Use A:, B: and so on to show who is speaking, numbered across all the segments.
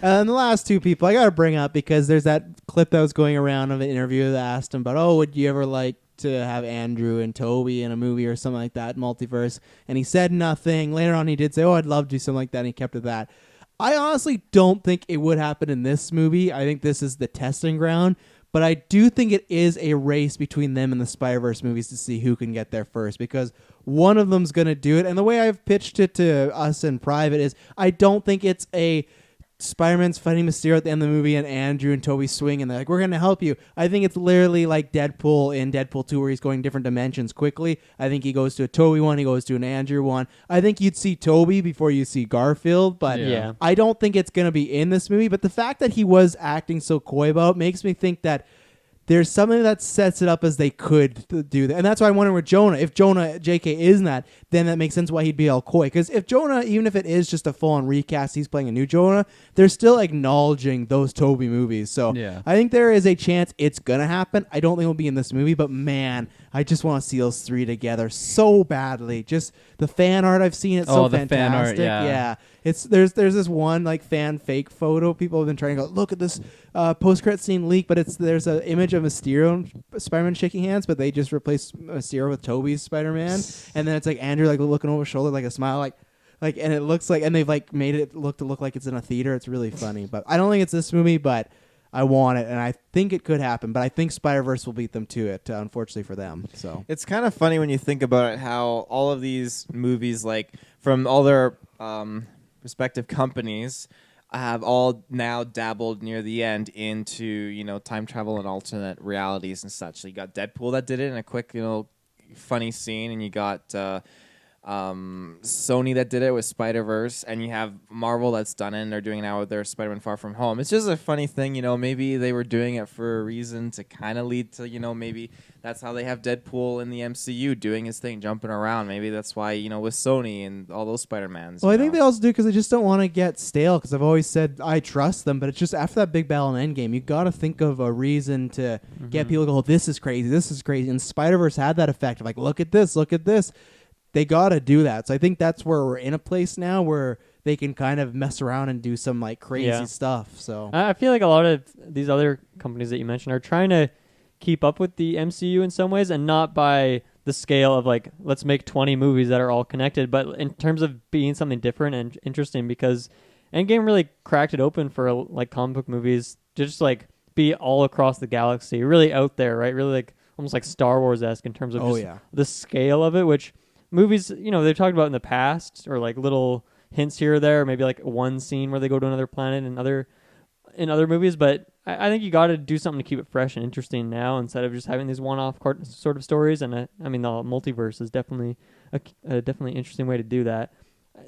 A: And the last two people I got to bring up because there's that clip that was going around of an interview that asked him about, oh, would you ever like to have Andrew and Tobey in a movie or something like that, multiverse? And he said nothing. Later on, he did say, oh, I'd love to do something like that, and he kept it that. I honestly don't think it would happen in this movie. I think this is the testing ground. But I do think it is a race between them and the Spider-Verse movies to see who can get there first, because one of them's going to do it. And the way I've pitched it to us in private is I don't think it's a Spider-Man's fighting Mysterio at the end of the movie and Andrew and Tobey swing and they're like, we're going to help you. I think it's literally like Deadpool in Deadpool 2 where he's going different dimensions quickly. I think he goes to a Tobey one, he goes to an Andrew one. I think you'd see Tobey before you see Garfield, but I don't think it's going to be in this movie. But the fact that he was acting so coy about it makes me think that there's something that sets it up as they could do that. And that's why I wonder with Jonah. If Jonah, JK, isn't that, then that makes sense why he'd be all coy. Because if Jonah, even if it is just a full-on recast, he's playing a new Jonah, they're still acknowledging those Tobey movies. So I think there is a chance it's going to happen. I don't think it'll be in this movie, but man, I just want to see those three together so badly. Just the fan art I've seen, it's so fantastic. Fan art, yeah. It's there's this one like fan fake photo people have been trying to go look at this post-credit scene leak, but there's an image of Mysterio and Spider-Man shaking hands, but they just replaced Mysterio with Tobey's Spider-Man, and then it's like Andrew like looking over his shoulder like a smile like and it looks like, and they've like made it look like it's in a theater. It's really funny, but I don't think it's this movie, but I want it, and I think it could happen, but I think Spider-Verse will beat them to it, unfortunately for them. So
B: it's kind of funny when you think about it, how all of these movies, like from all their respective companies, have all now dabbled near the end into, you know, time travel and alternate realities and such. So you got Deadpool that did it in a quick, you know, funny scene, and you got Sony that did it with Spider-Verse, and you have Marvel that's done it, and they're doing it now with their Spider-Man Far From Home. It's just a funny thing, you know, maybe they were doing it for a reason to kind of lead to, you know, maybe that's how they have Deadpool in the MCU doing his thing, jumping around. Maybe that's why, you know, with Sony and all those Spider-Mans.
A: Well, I think they also do because they just don't want to get stale, because I've always said I trust them, but it's just after that big battle in Endgame, you got to think of a reason to get people to go, oh, this is crazy. And Spider-Verse had that effect of like, look at this. They got to do that. So I think that's where we're in a place now where they can kind of mess around and do some like crazy stuff. So
C: I feel like a lot of these other companies that you mentioned are trying to keep up with the MCU in some ways, and not by the scale of like, let's make 20 movies that are all connected, but in terms of being something different and interesting, because Endgame really cracked it open for like comic book movies to just like be all across the galaxy, really out there, right? Really like almost like Star Wars-esque in terms of the scale of it, which movies, you know, they've talked about in the past, or like little hints here or there, maybe like one scene where they go to another planet in other movies, but I think you got to do something to keep it fresh and interesting now, instead of just having these one-off sort of stories. And I mean, the multiverse is definitely a definitely interesting way to do that.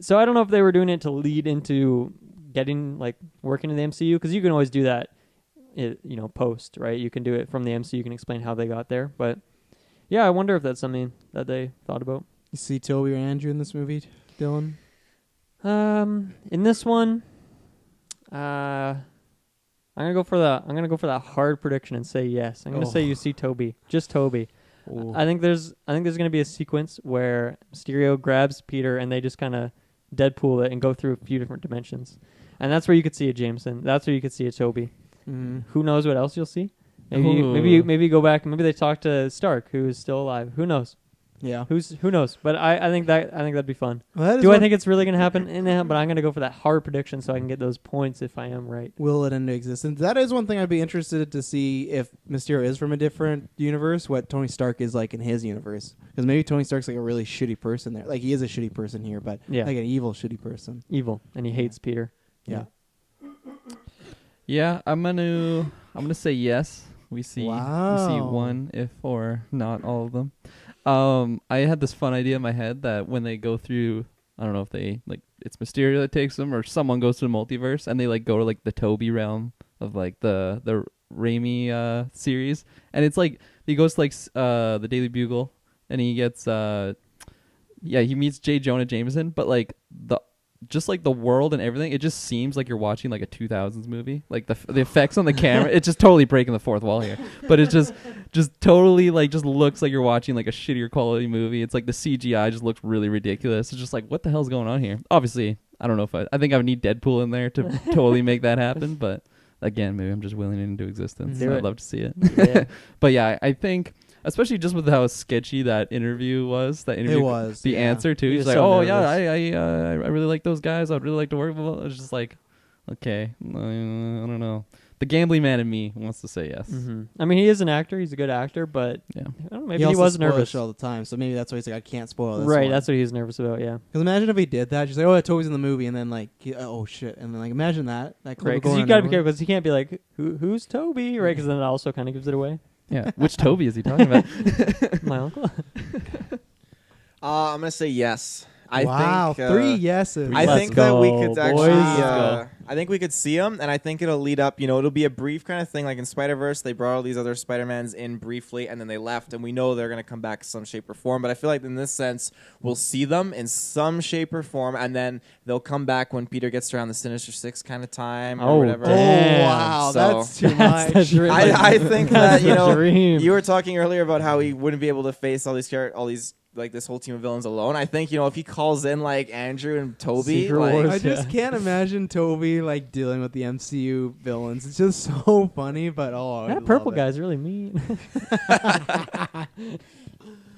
C: So I don't know if they were doing it to lead into getting like working in the MCU, because you can always do that, you know, post, right? You can do it from the MCU, you can explain how they got there. But yeah, I wonder if that's something that they thought about.
A: You see Tobey or Andrew in this movie, Dylan?
C: In this one, I'm gonna go for that hard prediction and say yes. I'm gonna say you see Tobey, just Tobey. I think there's gonna be a sequence where Mysterio grabs Peter and they just kind of Deadpool it and go through a few different dimensions, and that's where you could see a Jameson. That's where you could see a Tobey. Who knows what else you'll see? Maybe go back. Maybe they talk to Stark, who is still alive. Who knows?
A: Yeah.
C: Who knows? But I think that'd be fun.
A: Well,
C: I think it's really gonna happen? But I'm gonna go for that hard prediction so I can get those points if I am right.
A: Will it into existence? That is one thing I'd be interested to see, if Mysterio is from a different universe, what Tony Stark is like in his universe. Because maybe Tony Stark's like a really shitty person there. Like he is a shitty person here, but like an evil shitty person.
C: Evil, and he hates Peter.
A: Yeah.
D: Yeah, I'm gonna say yes. We see one, if or not all of them. I had this fun idea in my head that when they go through, I don't know if they like, it's Mysterio that takes them, or someone goes to the multiverse and they like go to like the Tobey realm of like the Raimi series, and it's like he goes to like the Daily Bugle, and he gets he meets J. Jonah Jameson, but like just like the world and everything, it just seems like you're watching like a 2000s movie. Like the effects on the camera, it's just totally breaking the fourth wall here. But it's just totally like just looks like you're watching like a shittier quality movie. It's like the CGI just looks really ridiculous. It's just like, what the hell's going on here? Obviously, I don't know if I think I would need Deadpool in there to totally make that happen. But again, maybe I'm just willing it into existence.
C: Do
D: I'd
C: it.
D: love to see it.
C: Yeah.
D: But yeah, I think. Especially just with how sketchy that interview was. That interview,
A: It was,
D: the
A: yeah.
D: answer too.
C: He
D: He's
C: was
D: like,
C: so
D: "Oh
C: nervous.
D: yeah, I really like those guys. I'd really like to work with them." It's just like, okay, I don't know. The gambling man in me wants to say yes.
C: I mean, he is an actor. He's a good actor, but
D: Yeah.
C: I don't know, maybe
A: he
C: he
A: also
C: was
A: spoils
C: nervous.
A: shit all the time, so maybe that's why he's like, I can't spoil this.
C: Right,
A: one.
C: that's what he's nervous about. Yeah,
A: Because imagine if he did that, just like, oh, Toby's in the movie, and then like, oh shit, and then like, imagine that. That clip
C: right.
A: would
C: Because
A: go
C: you
A: around
C: got to be
A: everywhere.
C: careful. Because he can't be like, who's Toby? Right? Because then it also kind of gives it away.
D: Yeah. Which Toby is he talking about?
C: My uncle.
B: I'm gonna say yes. I
A: Wow,
B: think
A: 3 yeses.
B: I
C: Let's
B: think that we
C: go,
B: could
C: boys.
B: actually.
C: Let's go.
B: I think we could see him, and I think it'll lead up. It'll be a brief kind of thing, like in Spider-Verse. They brought all these other Spider-Mans in briefly, and then they left, and we know they're gonna come back in some shape or form. But I feel like in this sense, we'll see them in some shape or form, and then they'll come back when Peter gets around the Sinister Six kind of time or
C: Oh,
B: whatever.
C: damn.
A: Oh wow,
B: So-
A: that's too much.
C: That's dream.
B: I think
C: That's
B: that
C: the dream.
B: you were talking earlier about how he wouldn't be able to face all these like this whole team of villains alone. I think if he calls in like Andrew and Toby,
C: Secret
B: like,
C: Wars.
A: I just can't imagine Toby like dealing with the MCU villains. It's just so funny, but I
C: That
A: love
C: purple
A: it.
C: guy's really mean.